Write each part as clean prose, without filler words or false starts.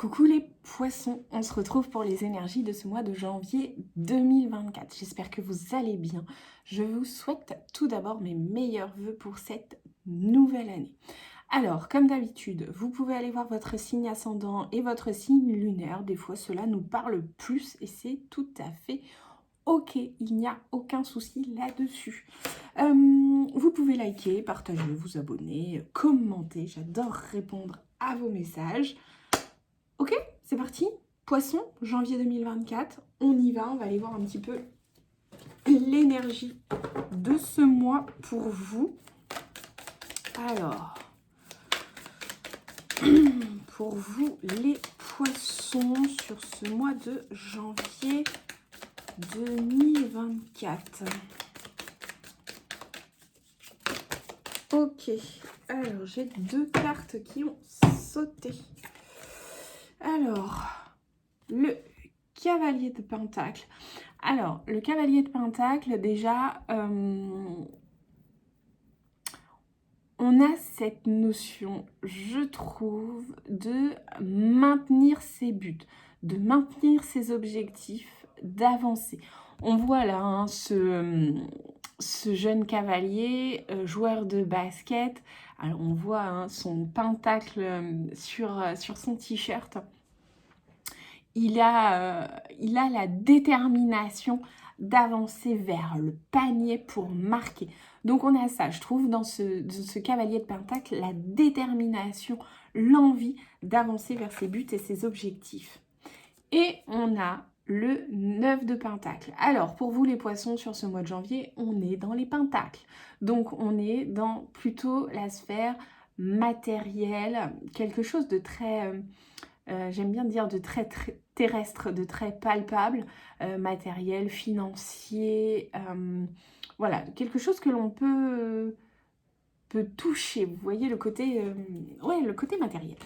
Coucou les poissons, on se retrouve pour les énergies de ce mois de janvier 2024. J'espère que vous allez bien. Je vous souhaite tout d'abord mes meilleurs vœux pour cette nouvelle année. Alors, comme d'habitude, vous pouvez aller voir votre signe ascendant et votre signe lunaire. Des fois, cela nous parle plus et c'est tout à fait ok. Il n'y a aucun souci là-dessus. Vous pouvez liker, partager, vous abonner, commenter. J'adore répondre à vos messages. Ok, c'est parti. Poisson, janvier 2024. On y va, on va aller voir un petit peu l'énergie de ce mois pour vous. Alors, pour vous les poissons sur ce mois de janvier 2024. Ok, alors j'ai deux cartes qui ont sauté. Alors, le cavalier de Pentacle. Alors, le cavalier de Pentacle, déjà, on a cette notion, je trouve, de maintenir ses buts, de maintenir ses objectifs, d'avancer. On voit là hein, ce jeune cavalier, joueur de basket. Alors, on voit hein, son pentacle sur son t-shirt. Il a la détermination d'avancer vers le panier pour marquer. Donc on a ça, je trouve, dans ce cavalier de pentacle, la détermination, l'envie d'avancer vers ses buts et ses objectifs. Et on a le 9 de pentacle. Alors, pour vous les poissons, sur ce mois de janvier, on est dans les pentacles. Donc on est dans plutôt la sphère matérielle, quelque chose de très... j'aime bien dire de très terrestre, de très palpable, matériel, financier, voilà, quelque chose que l'on peut toucher, vous voyez le côté, ouais, le côté matériel.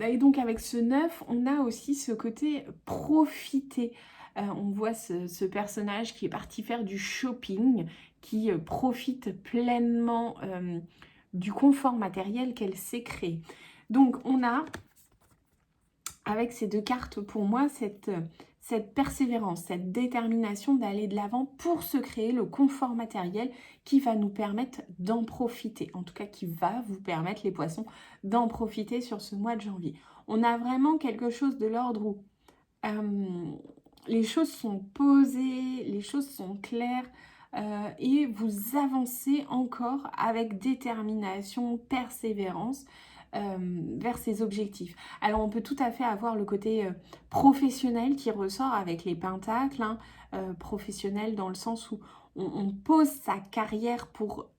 Et donc avec ce 9, on a aussi ce côté profiter. On voit ce personnage qui est parti faire du shopping, qui profite pleinement du confort matériel qu'elle s'est créé. Donc on a avec ces deux cartes, pour moi, cette persévérance, cette détermination d'aller de l'avant pour se créer le confort matériel qui va nous permettre d'en profiter. En tout cas, qui va vous permettre, les poissons, d'en profiter sur ce mois de janvier. On a vraiment quelque chose de l'ordre où les choses sont posées, les choses sont claires, et vous avancez encore avec détermination, persévérance, vers ses objectifs. Alors on peut tout à fait avoir le côté professionnel qui ressort avec les pentacles, hein, professionnel dans le sens où on pose sa carrière pour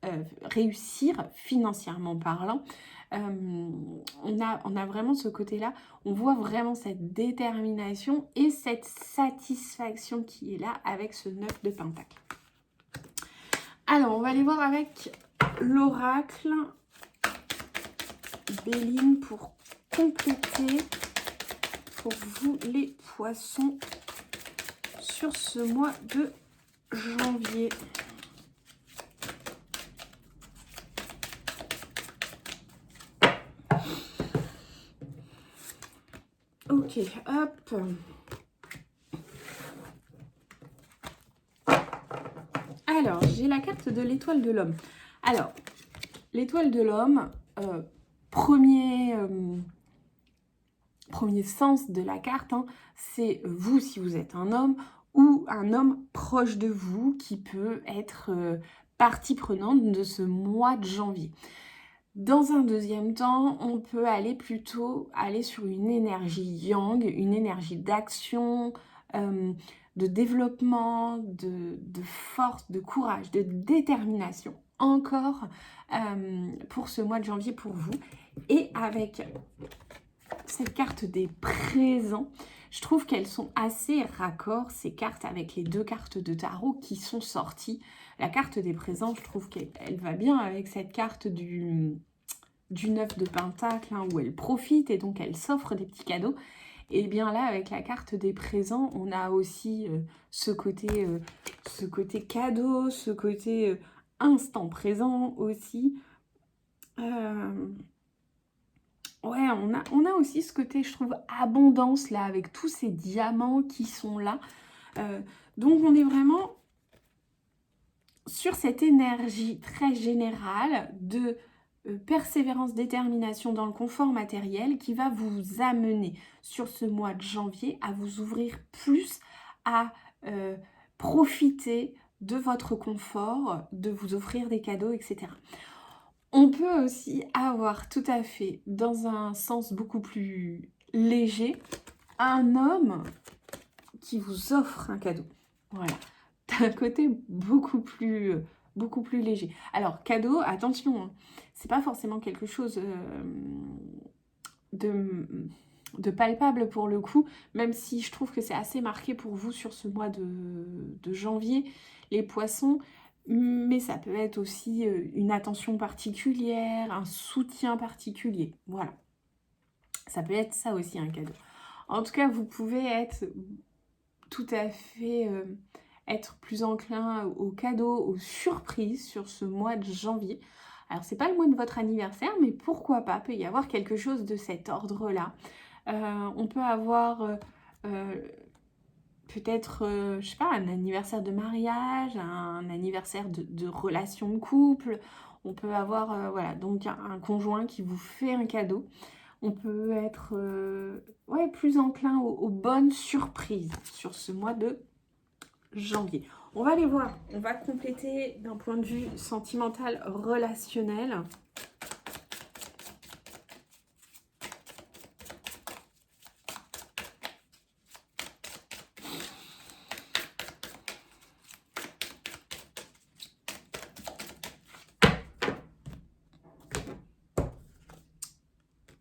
réussir financièrement parlant. On a vraiment ce côté-là, on voit vraiment cette détermination et cette satisfaction qui est là avec ce 9 de pentacle. Alors on va aller voir avec l'oracle Béline pour compléter pour vous les poissons sur ce mois de janvier. Ok, hop. Alors, j'ai la carte de l'étoile de l'homme. Alors, l'étoile de l'homme, premier sens de la carte, hein, c'est vous si vous êtes un homme ou un homme proche de vous qui peut être partie prenante de ce mois de janvier. Dans un deuxième temps, on peut plutôt aller sur une énergie yang, une énergie d'action, de développement, de force, de courage, de détermination. Encore pour ce mois de janvier pour vous. Et avec cette carte des présents, je trouve qu'elles sont assez raccord, ces cartes, avec les deux cartes de tarot qui sont sorties. La carte des présents, je trouve qu'elle va bien avec cette carte du 9 de pentacle, hein, où elle profite et donc elle s'offre des petits cadeaux. Et bien là, avec la carte des présents, on a aussi ce côté cadeau, ce côté instant présent aussi. Ouais, on a aussi ce côté, je trouve, abondance là, avec tous ces diamants qui sont là. Donc on est vraiment sur cette énergie très générale de persévérance, détermination dans le confort matériel qui va vous amener sur ce mois de janvier à vous ouvrir plus, à profiter de votre confort, de vous offrir des cadeaux, etc. On peut aussi avoir tout à fait, dans un sens beaucoup plus léger, un homme qui vous offre un cadeau. Voilà. D'un côté beaucoup plus léger. Alors, cadeau, attention, hein, c'est pas forcément quelque chose de palpable pour le coup, même si je trouve que c'est assez marqué pour vous sur ce mois de janvier, les poissons, mais ça peut être aussi une attention particulière, un soutien particulier. Voilà. Ça peut être ça aussi un cadeau. En tout cas, vous pouvez être tout à fait être plus enclin aux cadeaux, aux surprises sur ce mois de janvier. Alors, c'est pas le mois de votre anniversaire, mais pourquoi pas, peut y avoir quelque chose de cet ordre-là. On peut avoir peut-être, je sais pas, un anniversaire de mariage, un anniversaire de relation de couple. On peut avoir, voilà, donc un conjoint qui vous fait un cadeau. On peut être ouais, plus enclin aux bonnes surprises sur ce mois de janvier. On va les voir. On va compléter d'un point de vue sentimental, relationnel.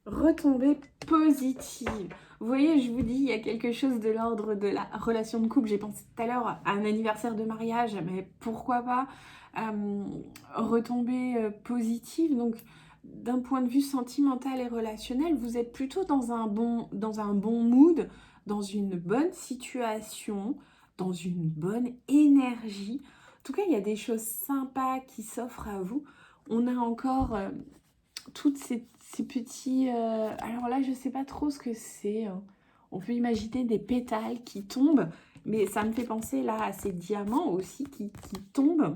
Retombée positive. Vous voyez, je vous dis, il y a quelque chose de l'ordre de la relation de couple. J'ai pensé tout à l'heure à un anniversaire de mariage, mais pourquoi pas retombée positive. Donc, d'un point de vue sentimental et relationnel, vous êtes plutôt dans un bon mood, dans une bonne situation, dans une bonne énergie. En tout cas, il y a des choses sympas qui s'offrent à vous. On a encore toutes ces petits... alors là, je ne sais pas trop ce que c'est. On peut imaginer des pétales qui tombent, mais ça me fait penser là à ces diamants aussi qui tombent.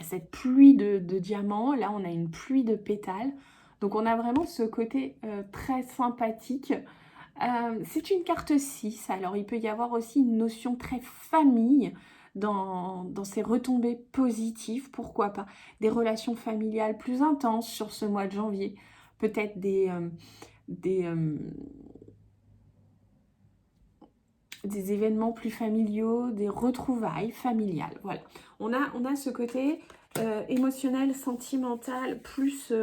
Cette pluie de diamants. Là, on a une pluie de pétales. Donc, on a vraiment ce côté très sympathique. C'est une carte 6. Alors, il peut y avoir aussi une notion très famille dans ces retombées positives. Pourquoi pas des relations familiales plus intenses sur ce mois de janvier. Peut-être des événements plus familiaux, des retrouvailles familiales. Voilà. On a ce côté émotionnel, sentimental, plus...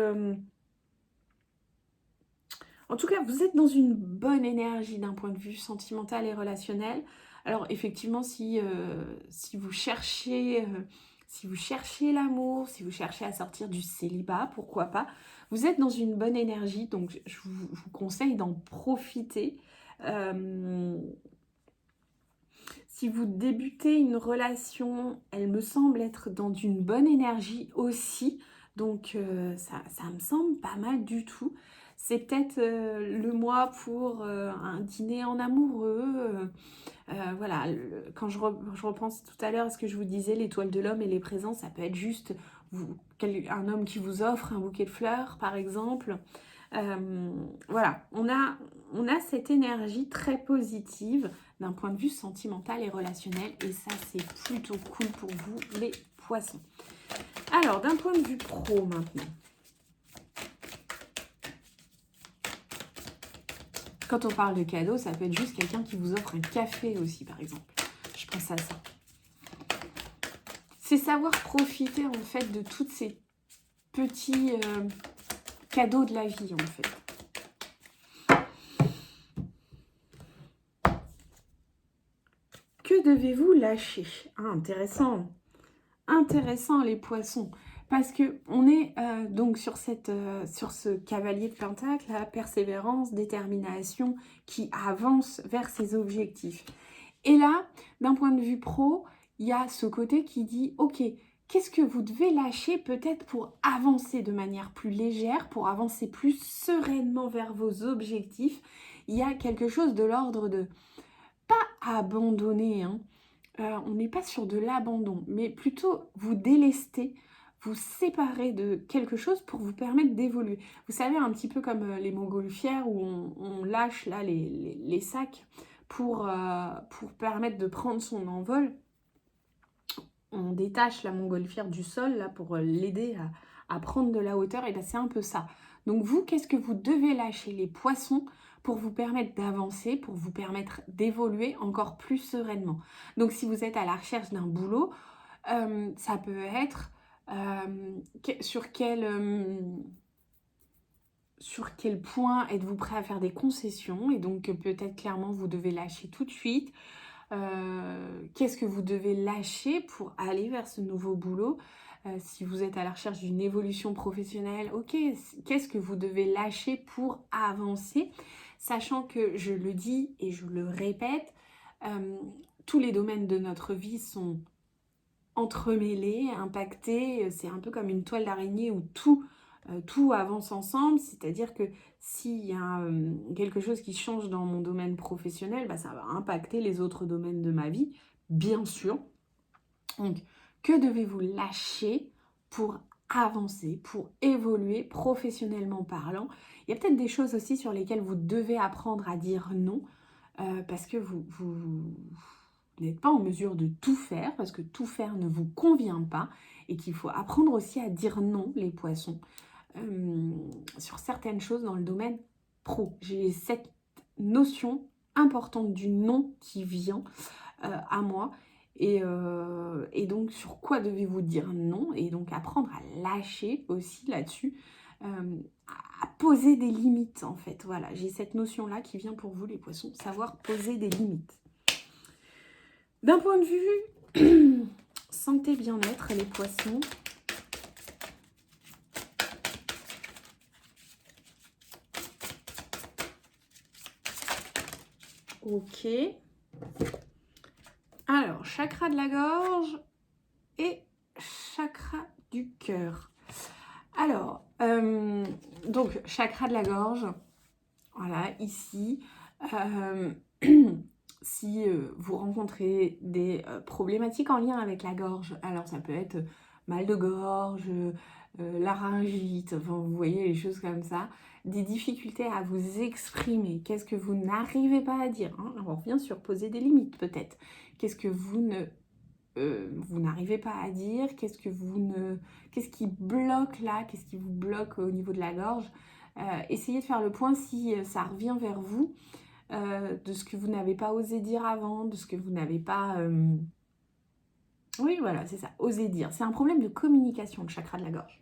En tout cas, vous êtes dans une bonne énergie d'un point de vue sentimental et relationnel. Alors effectivement, si vous cherchez... si vous cherchez l'amour, si vous cherchez à sortir du célibat, pourquoi pas, vous êtes dans une bonne énergie, donc je vous conseille d'en profiter. Si vous débutez une relation, elle me semble être dans une bonne énergie aussi. Donc ça me semble pas mal du tout. C'est peut-être le mois pour un dîner en amoureux. Voilà, quand je repense tout à l'heure à ce que je vous disais, l'étoile de l'homme et les présents, ça peut être juste un homme qui vous offre un bouquet de fleurs, par exemple. Voilà, on a cette énergie très positive d'un point de vue sentimental et relationnel. Et ça, c'est plutôt cool pour vous, les poissons. Alors, d'un point de vue pro maintenant. Quand on parle de cadeau, ça peut être juste quelqu'un qui vous offre un café aussi, par exemple. Je pense à ça. C'est savoir profiter, en fait, de tous ces petits cadeaux de la vie, en fait. Que devez-vous lâcher? Intéressant. Intéressant, les poissons. Parce que on est donc sur ce cavalier de Pentacle, la persévérance, détermination, qui avance vers ses objectifs. Et là, d'un point de vue pro, il y a ce côté qui dit, ok, qu'est-ce que vous devez lâcher peut-être pour avancer de manière plus légère, pour avancer plus sereinement vers vos objectifs? Il y a quelque chose de l'ordre de pas abandonner, hein. On n'est pas sur de l'abandon, mais plutôt vous délester, vous séparer de quelque chose pour vous permettre d'évoluer. Vous savez, un petit peu comme les montgolfières où on lâche là les sacs pour permettre de prendre son envol. On détache la montgolfière du sol là pour l'aider à prendre de la hauteur, et bien c'est un peu ça. Donc vous, qu'est-ce que vous devez lâcher, les poissons, pour vous permettre d'avancer, pour vous permettre d'évoluer encore plus sereinement. Donc si vous êtes à la recherche d'un boulot, ça peut être sur quel point êtes-vous prêt à faire des concessions, et donc peut-être clairement vous devez lâcher tout de suite. Qu'est-ce que vous devez lâcher pour aller vers ce nouveau boulot? Si vous êtes à la recherche d'une évolution professionnelle, ok, qu'est-ce que vous devez lâcher pour avancer? Sachant que, je le dis et je le répète, tous les domaines de notre vie sont entremêlés, impactés. C'est un peu comme une toile d'araignée où tout avance ensemble, c'est-à-dire que s'il y a quelque chose qui change dans mon domaine professionnel, bah, ça va impacter les autres domaines de ma vie, bien sûr. Donc, que devez-vous lâcher pour avancer, pour évoluer professionnellement parlant? Il y a peut-être des choses aussi sur lesquelles vous devez apprendre à dire non, parce que vous n'êtes pas en mesure de tout faire, parce que tout faire ne vous convient pas, et qu'il faut apprendre aussi à dire non, les poissons. Sur certaines choses dans le domaine pro. J'ai cette notion importante du non qui vient à moi. Et donc, sur quoi devez-vous dire non? Et donc, apprendre à lâcher aussi là-dessus, à poser des limites, en fait. Voilà, j'ai cette notion-là qui vient pour vous, les poissons, savoir poser des limites. D'un point de vue santé, bien-être, les poissons, ok. Alors, chakra de la gorge et chakra du cœur. Alors, donc, chakra de la gorge, voilà, ici. Si vous rencontrez des problématiques en lien avec la gorge, alors ça peut être mal de gorge, laryngite, enfin, vous voyez les choses comme ça, des difficultés à vous exprimer, qu'est-ce que vous n'arrivez pas à dire, hein? On revient sur poser des limites peut-être, qu'est-ce que vous n'arrivez pas à dire, qu'est-ce qui bloque là, qu'est-ce qui vous bloque au niveau de la gorge. Essayez de faire le point si ça revient vers vous, de ce que vous n'avez pas osé dire avant, de ce que vous n'avez pas... Oui, voilà, c'est ça, oser dire. C'est un problème de communication, le chakra de la gorge.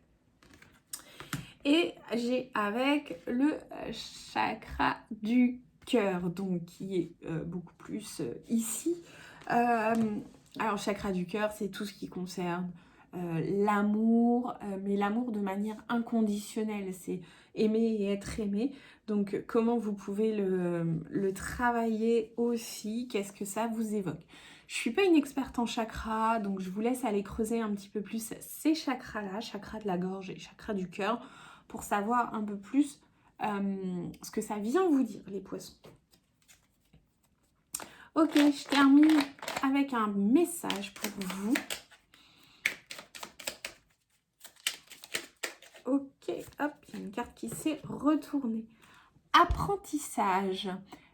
Et j'ai avec le chakra du cœur, donc qui est beaucoup plus ici. Alors, chakra du cœur, c'est tout ce qui concerne l'amour, mais l'amour de manière inconditionnelle, c'est aimer et être aimé. Donc, comment vous pouvez le travailler aussi? Qu'est-ce que ça vous évoque? Je ne suis pas une experte en chakra, donc je vous laisse aller creuser un petit peu plus ces chakras-là, chakra de la gorge et chakra du cœur, pour savoir un peu plus ce que ça vient vous dire, les poissons. Ok, je termine avec un message pour vous. Ok, hop, il y a une carte qui s'est retournée. Apprentissage.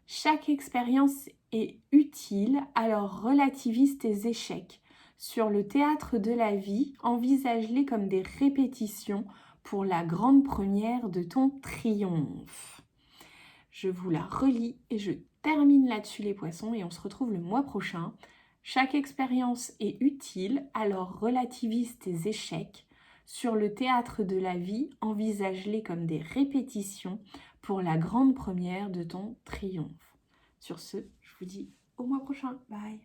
Chaque expérience est utile, alors relativise tes échecs. Sur le théâtre de la vie, envisage-les comme des répétitions pour la grande première de ton triomphe. Je vous la relis et je termine là-dessus, les poissons, et on se retrouve le mois prochain. Chaque expérience est utile, alors relativise tes échecs. Sur le théâtre de la vie, envisage-les comme des répétitions pour la grande première de ton triomphe. Sur ce, je vous dis au mois prochain. Bye!